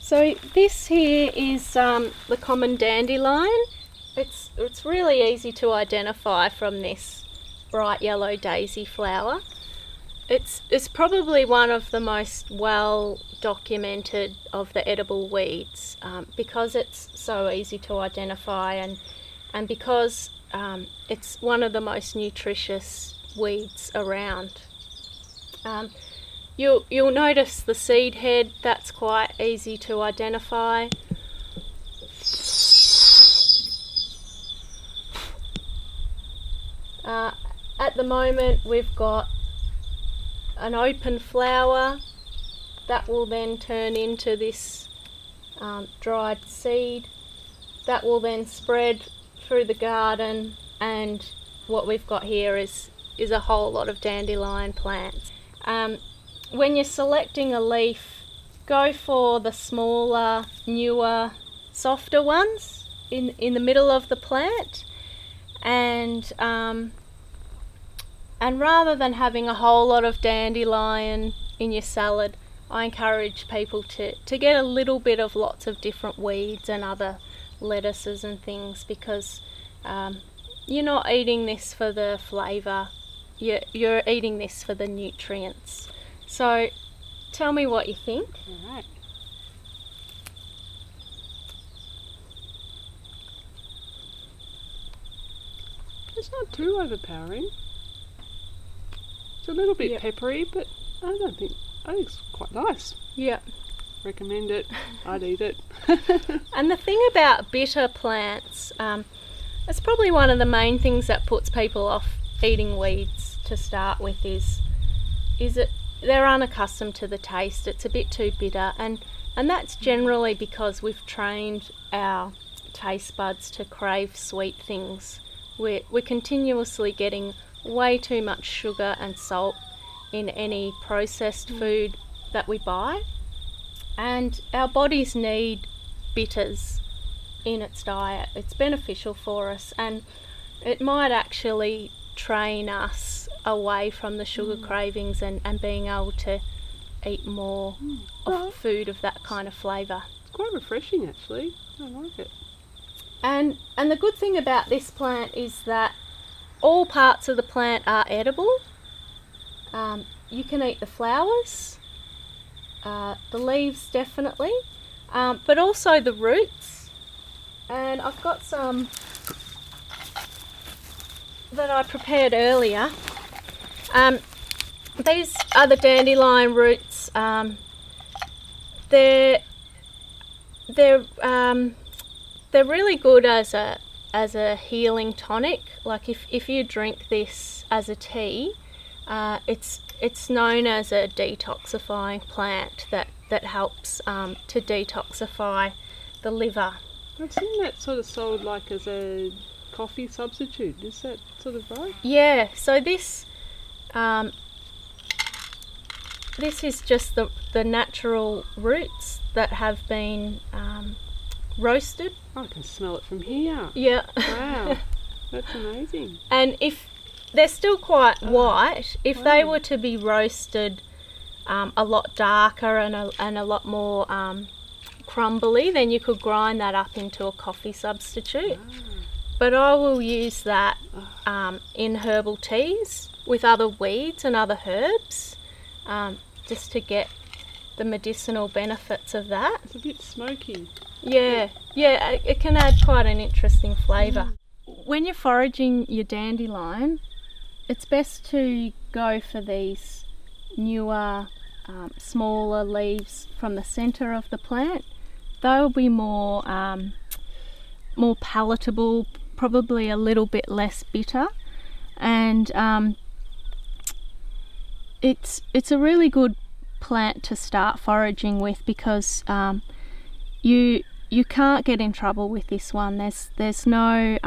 So this here is the common dandelion. It's really easy to identify from this bright yellow daisy flower. It's probably one of the most well documented of the edible weeds because it's so easy to identify and because it's one of the most nutritious weeds around. You'll notice the seed head, that's quite easy to identify. At the moment we've got an open flower that will then turn into this dried seed that will then spread through the garden, and what we've got here is a whole lot of dandelion plants. When you're selecting a leaf, go for the smaller, newer, softer ones in the middle of the plant, and rather than having a whole lot of dandelion in your salad, I encourage people to get a little bit of lots of different weeds and other lettuces and things, because you're not eating this for the flavour, you're eating this for the nutrients. So tell me what you think. All right. It's not too overpowering. It's a little bit peppery, but I think it's quite nice. Yeah. Recommend it. I'd eat it. And the thing about bitter plants, it's probably one of the main things that puts people off eating weeds to start with is it they're unaccustomed to the taste. It's a bit too bitter, and that's generally because we've trained our taste buds to crave sweet things. We're continuously getting way too much sugar and salt in any processed food that we buy, and our bodies need bitters in its diet. It's beneficial for us, and it might actually train us away from the sugar cravings and being able to eat more of food of that kind of flavour. It's quite refreshing, actually. I like it. And the good thing about this plant is that all parts of the plant are edible. You can eat the flowers, the leaves definitely, but also the roots. And I've got some that I prepared earlier. These are the dandelion roots. They're really good as a healing tonic. Like if you drink this as a tea, it's known as a detoxifying plant that helps to detoxify the liver. I've seen that sort of sold like as a coffee substitute. Is that sort of right? Yeah. So this is just the natural roots that have been roasted. I can smell it from here. Yeah. Wow, that's amazing. And if they're still quite white, if they were to be roasted a lot darker and a lot more crumbly, then you could grind that up into a coffee substitute. But I will use that in herbal teas with other weeds and other herbs, just to get the medicinal benefits of that. It's a bit smoky. Yeah, it can add quite an interesting flavour. When you're foraging your dandelion, it's best to go for these newer, smaller leaves from the centre of the plant. They'll be more palatable, probably a little bit less bitter, and it's a really good plant to start foraging with, because you can't get in trouble with this one. There's no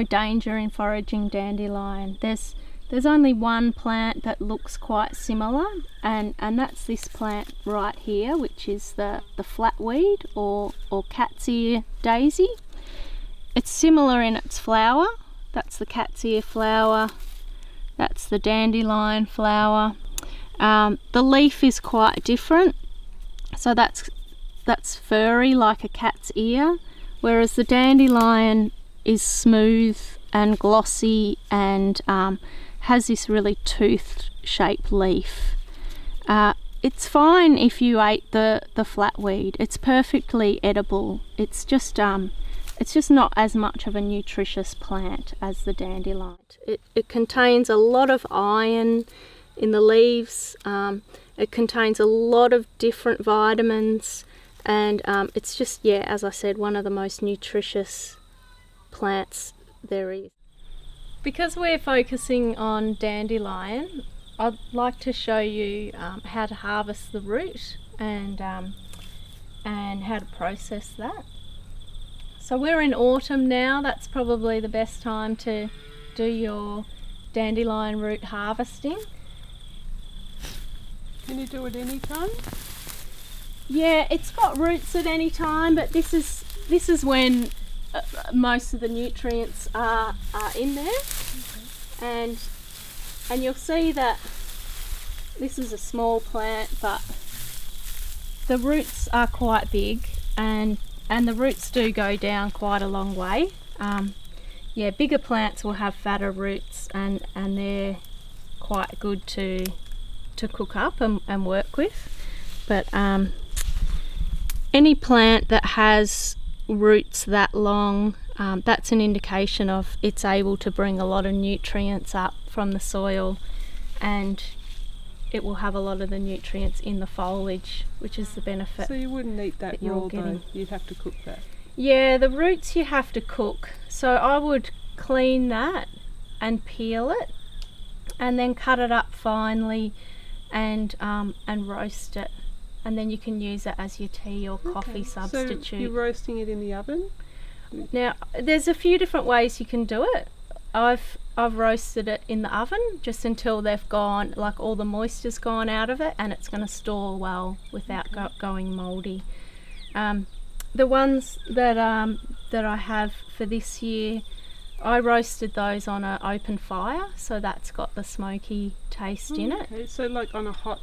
danger in foraging dandelion. There's only one plant that looks quite similar, and that's this plant right here, which is the flatweed or cat's ear daisy. It's similar in its flower. That's the cat's ear flower. That's the dandelion flower. The leaf is quite different. So that's furry like a cat's ear, whereas the dandelion is smooth and glossy and has this really tooth-shaped leaf. It's fine if you ate the flatweed. It's perfectly edible. It's just not as much of a nutritious plant as the dandelion. It contains a lot of iron in the leaves. It contains a lot of different vitamins, and it's just, yeah, as I said, one of the most nutritious plants there is. Because we're focusing on dandelion, I'd like to show you how to harvest the root and how to process that. So we're in autumn now. That's probably the best time to do your dandelion root harvesting. Can you do it any time? Yeah, it's got roots at any time, but this is when most of the nutrients are in there. Okay. And you'll see that this is a small plant, but the roots are quite big, and the roots do go down quite a long way. Yeah, bigger plants will have fatter roots, and they're quite good to cook up and work with. But any plant that has roots that long, that's an indication of it's able to bring a lot of nutrients up from the soil, and it will have a lot of the nutrients in the foliage, which is the benefit. So you wouldn't eat that raw though, you'd have to cook that? Yeah, the roots you have to cook. So I would clean that and peel it and then cut it up finely and roast it, and then you can use it as your tea or coffee substitute. So you're roasting it in the oven? Now there's a few different ways you can do it. I've roasted it in the oven just until they've gone, like all the moisture's gone out of it, and it's going to store well without going mouldy. The ones that I have for this year, I roasted those on an open fire, so that's got the smoky taste in it. Okay, so like on a hot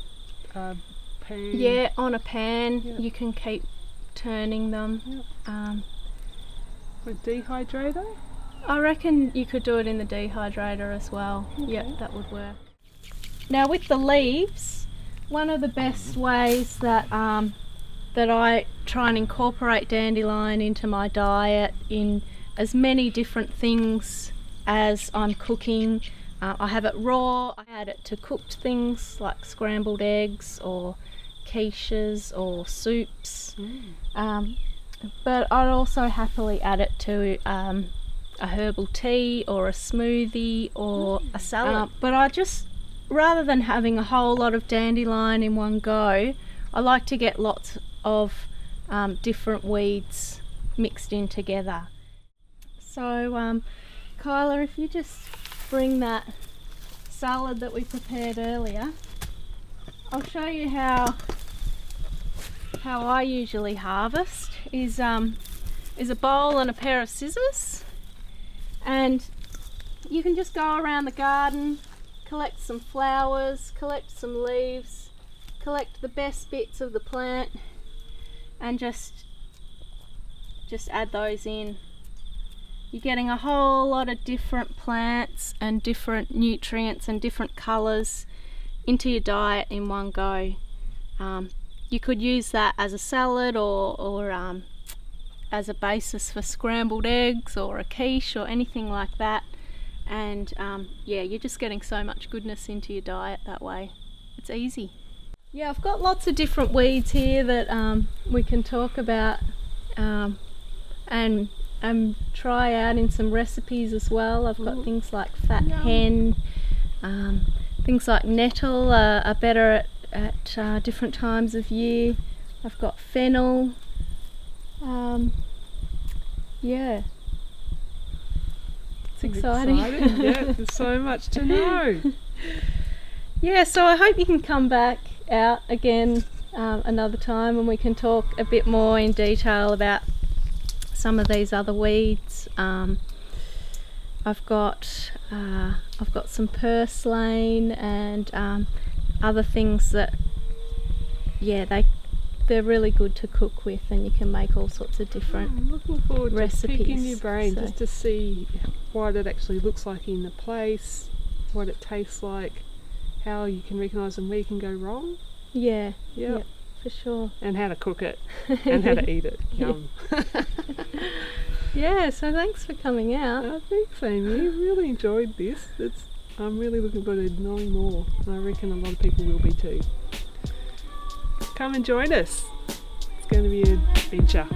pan? Yeah, on a pan. Yep. You can keep turning them. Yep. With dehydrator? I reckon you could do it in the dehydrator as well. Okay. Yep, that would work. Now with the leaves, one of the best ways that I try and incorporate dandelion into my diet in as many different things as I'm cooking. I have it raw, I add it to cooked things like scrambled eggs or quiches or soups. But I'd also happily add it to a herbal tea or a smoothie or a salad. But I just, rather than having a whole lot of dandelion in one go, I like to get lots of different weeds mixed in together. So Kyla, if you just bring that salad that we prepared earlier, I'll show you how I usually harvest is a bowl and a pair of scissors, and you can just go around the garden, collect some flowers, collect some leaves, collect the best bits of the plant, and just add those in. You're getting a whole lot of different plants and different nutrients and different colours into your diet in one go. You could use that as a salad or as a basis for scrambled eggs or a quiche or anything like that, and yeah, you're just getting so much goodness into your diet that way. It's easy. Yeah, I've got lots of different weeds here that we can talk about and try out in some recipes as well. I've got things like fat hen, things like nettle are better at different times of year. I've got fennel. Yeah, it's exciting. Yeah, there's so much to know. Yeah, so I hope you can come back out again another time and we can talk a bit more in detail about some of these other weeds. I've got some purslane and other things that, yeah, they're really good to cook with, and you can make all sorts of different. I'm looking forward to recipes, picking your brain so- just to see what it actually looks like in the place, what it tastes like, how you can recognise and where you can go wrong. Yeah, Yep. yeah, for sure. And how to cook it and how to eat it. Yum. Yeah, so thanks for coming out. Thanks, Amy. Really enjoyed this. I'm really looking forward to knowing more, and I reckon a lot of people will be too. Come and join us. It's going to be an adventure.